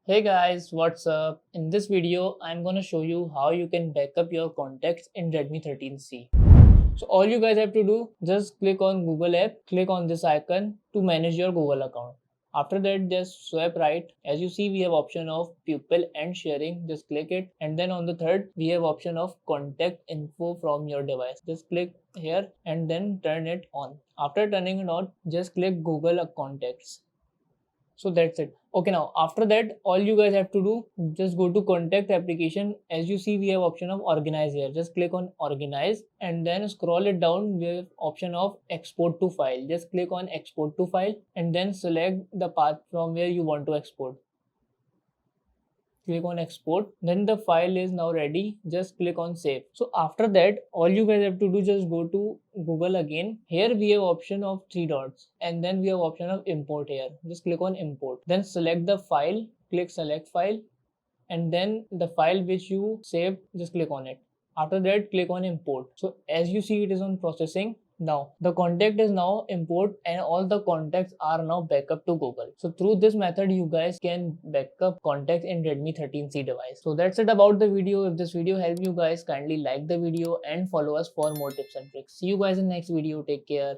Hey guys, what's up? In this video, I'm gonna show you how you can backup your contacts in Redmi 13C. So all you guys have to do, just click on Google app, click on this icon to manage your Google account. After that, just swipe right. As you see, we have option of pupil and sharing. Just click it. And then on the third, we have option of contact info from your device. Just click here and then turn it on. After turning it on, just click Google Contacts. So that's it. Okay, now after that, all you guys have to do, just go to contact application. As you see, we have option of organize here. Just click on organize and then scroll it down. We have option of export to file. Just click on export to file and then select the path from where you want to export. Click on export, then the file is now ready. Just click on save. So after that, all you guys have to do, just go to Google again. Here we have option of three dots and then we have option of import here. Just click on import, then select the file, click select file, and then the file which you saved, just click on it. After that, click on import. So as you see, it is on processing. Now the contact is now import and all the contacts are now backup to Google. So through this method, you guys can backup contacts in Redmi 13C device. So that's it about the video. If this video helped you guys, kindly like the video and follow us for more tips and tricks. See you guys in next video. Take care.